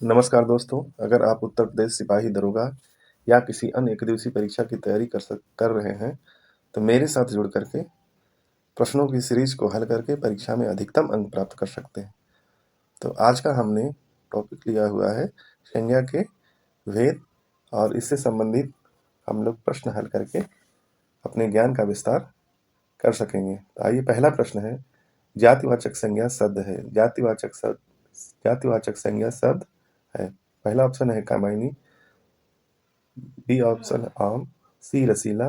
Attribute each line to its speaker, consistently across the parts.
Speaker 1: नमस्कार दोस्तों, अगर आप उत्तर प्रदेश सिपाही दरोगा या किसी अन्य एक दिवसीय परीक्षा की तैयारी कर रहे हैं, तो मेरे साथ जुड़ करके प्रश्नों की सीरीज को हल करके परीक्षा में अधिकतम अंक प्राप्त कर सकते हैं। तो आज का हमने टॉपिक लिया हुआ है संज्ञा के भेद और इससे संबंधित हम लोग प्रश्न हल करके अपने ज्ञान का विस्तार कर सकेंगे। तो आइए, पहला प्रश्न है, जातिवाचक संज्ञा शब्द है। जातिवाचक संज्ञा शब्द है। पहला ऑप्शन है कामायनी, बी ऑप्शन आम, सी रसीला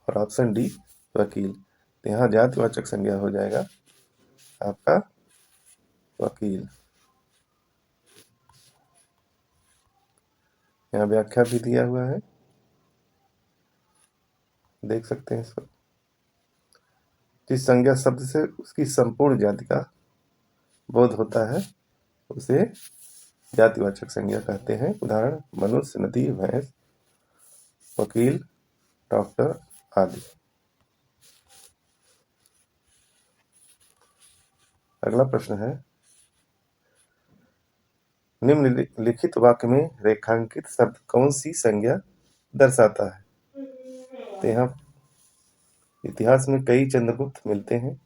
Speaker 1: और ऑप्शन डी वकील। तो यहाँ जातिवाचक संज्ञा हो जाएगा आपका वकील। यहाँ व्याख्या भी दिया हुआ है, देख सकते हैं इसको। जिस संज्ञा शब्द से उसकी संपूर्ण जाति का बोध होता है उसे जातिवाचक संज्ञा कहते हैं। उदाहरण, मनुष्य, नदी, भैंस, वकील, डॉक्टर आदि। अगला प्रश्न है, निम्नलिखित वाक्य में रेखांकित शब्द कौन सी संज्ञा दर्शाता है? तो यहाँ इतिहास में कई चंद्रगुप्त मिलते हैं।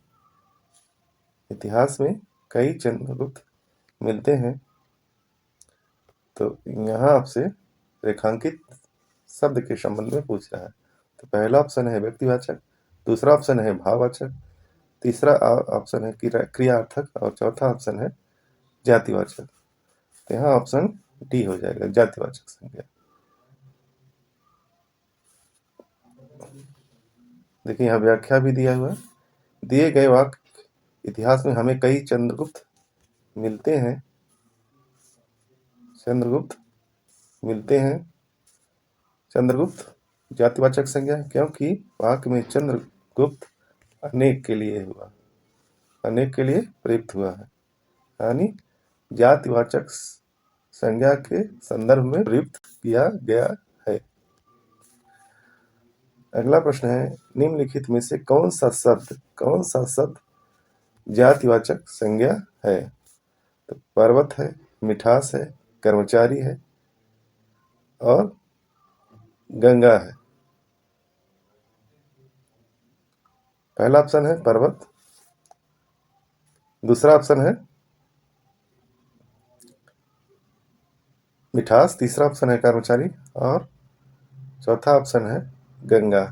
Speaker 1: इतिहास में कई चंद्रगुप्त मिलते हैं। तो यहाँ आपसे रेखांकित शब्द के संबंध में पूछ रहा है। तो पहला ऑप्शन है व्यक्तिवाचक, दूसरा ऑप्शन है भाववाचक, तीसरा ऑप्शन है क्रियार्थक और चौथा ऑप्शन है जातिवाचक। तो यहाँ ऑप्शन डी हो जाएगा, जातिवाचक संज्ञा। देखिए, यहाँ व्याख्या भी दिया हुआ है। दिए गए वाक्य, इतिहास में हमें कई चंद्रगुप्त मिलते हैं। चंद्रगुप्त जातिवाचक संज्ञा है, क्योंकि वाक्य में चंद्रगुप्त अनेक के लिए प्रयुक्त हुआ है, यानी जातिवाचक संज्ञा के संदर्भ में प्रयुक्त किया गया है। अगला प्रश्न है, निम्नलिखित में से कौन सा शब्द जातिवाचक संज्ञा है? तो पर्वत है, मिठास है, कर्मचारी है और गंगा है। पहला ऑप्शन है पर्वत, दूसरा ऑप्शन है मिठास, तीसरा ऑप्शन है कर्मचारी और चौथा ऑप्शन है गंगा।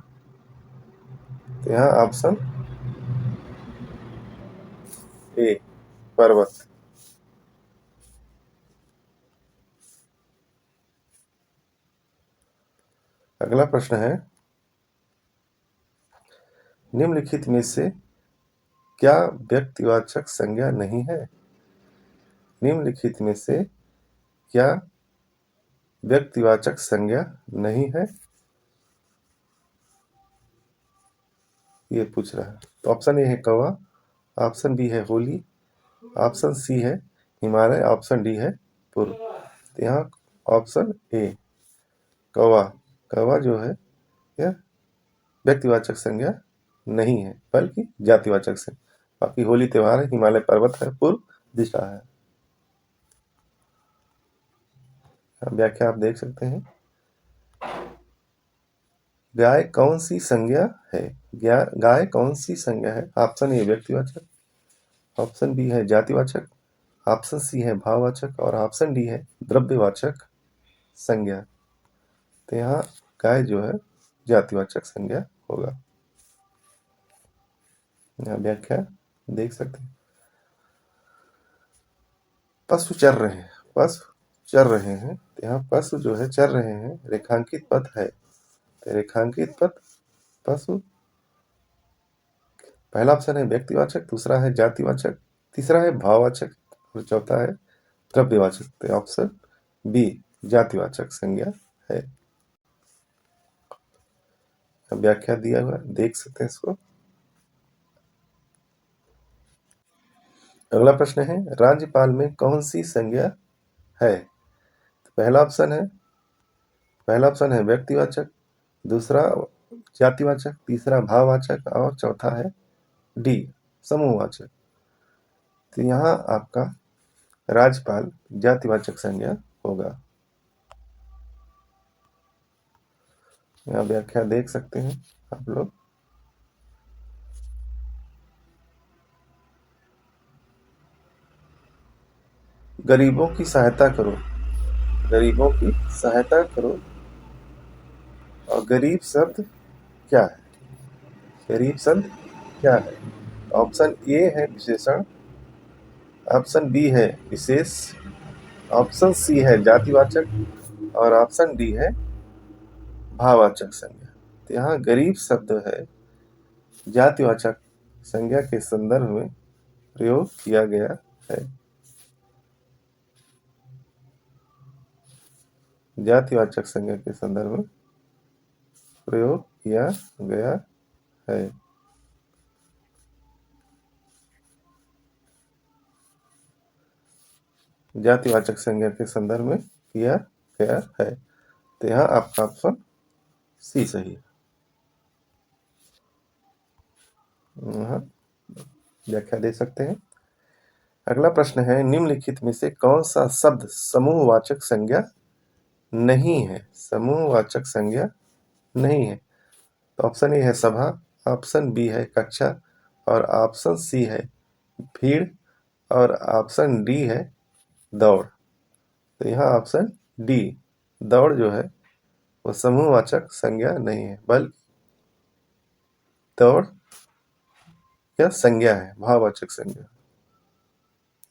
Speaker 1: तो यहाँ ऑप्शन ए, पर्वत। अगला प्रश्न है, निम्नलिखित में से क्या व्यक्तिवाचक संज्ञा नहीं है? निम्नलिखित में से क्या व्यक्तिवाचक संज्ञा नहीं है, ये पूछ रहा है। तो ऑप्शन ए है कौवा, ऑप्शन बी है होली, ऑप्शन सी है हिमालय, ऑप्शन डी है पूर्व। तो यहाँ ऑप्शन ए कौवा जो है यह व्यक्तिवाचक संज्ञा नहीं है, बल्कि जातिवाचक संज्ञा। बाकी होली त्योहार है, हिमालय पर्वत है, पूर्व दिशा है। व्याख्या आप देख सकते हैं। गाय कौन सी संज्ञा है? गाय कौन सी संज्ञा है? ऑप्शन ए व्यक्तिवाचक, ऑप्शन बी है जातिवाचक, ऑप्शन सी है भाववाचक और ऑप्शन डी है द्रव्यवाचक संज्ञा। तो यहाँ गाय जो है जातिवाचक संज्ञा होगा। यहाँ व्याख्या देख सकते हैं। पशु चर रहे हैं, तो यहाँ पशु जो है चर रहे हैं, रेखांकित पद है। तो रेखांकित पद पशु, पहला ऑप्शन है व्यक्तिवाचक, दूसरा है जातिवाचक, तीसरा है भाववाचक और चौथा है द्रव्यवाचक। तो ऑप्शन बी जातिवाचक संज्ञा है। व्याख्या दिया हुआ देख सकते हैं इसको। अगला प्रश्न है, राज्यपाल में कौन सी संज्ञा है? तो पहला ऑप्शन है व्यक्तिवाचक, दूसरा जातिवाचक, तीसरा भाववाचक और चौथा है डी समूहवाचक। तो यहाँ आपका राज्यपाल जातिवाचक संज्ञा होगा। यहाँ व्याख्या देख सकते हैं आप लोग। गरीबों की सहायता करो, गरीबों की सहायता करो। और गरीब शब्द क्या है? गरीब शब्द क्या है? ऑप्शन ए है विशेषण, ऑप्शन बी है विशेष, ऑप्शन सी है जातिवाचक और ऑप्शन डी है भाववाचक संज्ञा। तो यहाँ गरीब शब्द है जातिवाचक संज्ञा के संदर्भ में प्रयोग किया गया है। जातिवाचक संज्ञा के संदर्भ में प्रयोग किया गया है। जातिवाचक संज्ञा के संदर्भ में किया गया है। तो यहाँ आपका ऑप्शन सी सही है। व्याख्या दे सकते हैं। अगला प्रश्न है, निम्नलिखित में से कौन सा शब्द समूहवाचक संज्ञा नहीं है? समूहवाचक संज्ञा नहीं है। तो ऑप्शन ए है सभा, ऑप्शन बी है कक्षा और ऑप्शन सी है भीड़ और ऑप्शन डी है दौड़। तो यहाँ ऑप्शन डी दौड़ जो है वो समूहवाचक संज्ञा नहीं है, बल्कि दौड़ यह संज्ञा है, भाववाचक संज्ञा।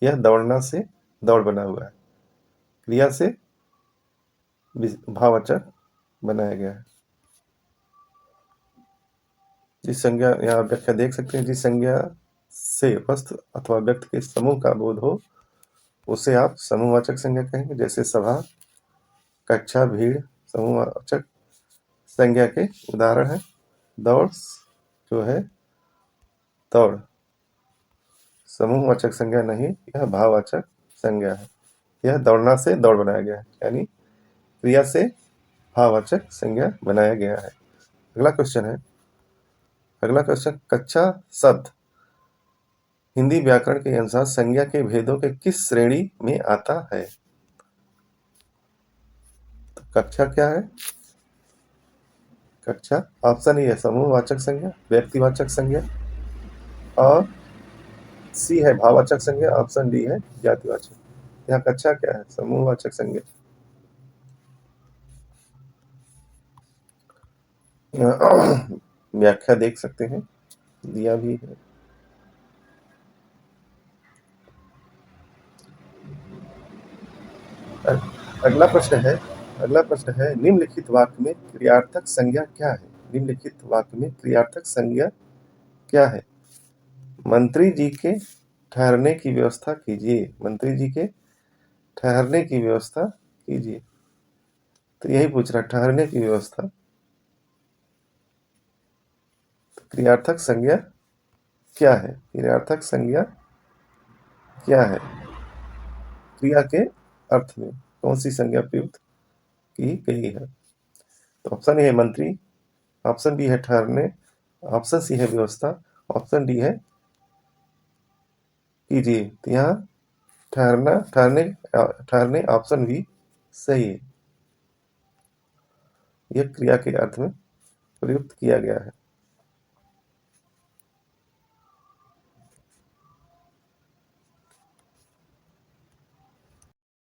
Speaker 1: यह दौड़ना से दौड़ बना हुआ है, क्रिया से भाववाचक बनाया गया है। जिस संज्ञा, यहाँ व्याख्या देख सकते हैं, जिस संज्ञा से वस्तु अथवा व्यक्ति के समूह का बोध हो उसे आप समूहवाचक संज्ञा कहेंगे। जैसे सभा, कक्षा, भीड़ समूहवाचक संज्ञा के उदाहरण है। दौड़ जो है दौड़ समूहवाचक संज्ञा नहीं, यह भाववाचक संज्ञा है। यह दौड़ना से दौड़ बनाया गया है, यानी क्रिया से भाववाचक संज्ञा बनाया गया है। अगला क्वेश्चन, कक्षा शब्द हिंदी व्याकरण के अनुसार संज्ञा के भेदों के किस श्रेणी में आता है? तो कक्षा क्या है? कक्षा ऑप्शन ए है समूहवाचक संज्ञा, व्यक्तिवाचक संज्ञा और सी है भाववाचक संज्ञा, ऑप्शन डी है जातिवाचक। यहाँ कक्षा क्या है? समूहवाचक संज्ञा। व्याख्या देख सकते हैं, दिया भी है। अगला प्रश्न है निम्नलिखित वाक्य में क्रियार्थक संज्ञा क्या है? निम्नलिखित वाक्य में क्रियार्थक संज्ञा क्या है? मंत्री जी के ठहरने की व्यवस्था कीजिए, मंत्री जी के ठहरने की व्यवस्था कीजिए। तो यही पूछ रहा, ठहरने की व्यवस्था। तो क्रियार्थक संज्ञा क्या है? क्रियार्थक संज्ञा क्या है? क्रिया के अर्थ में कौन सी संज्ञा प्रयुक्त की गई है? तो ऑप्शन ए है मंत्री, ऑप्शन बी है ठहरने, ऑप्शन सी है व्यवस्था, ऑप्शन डी है कीजिए। तो यहाँ ठहरने ऑप्शन बी सही है। यह क्रिया के अर्थ में प्रयुक्त किया गया है।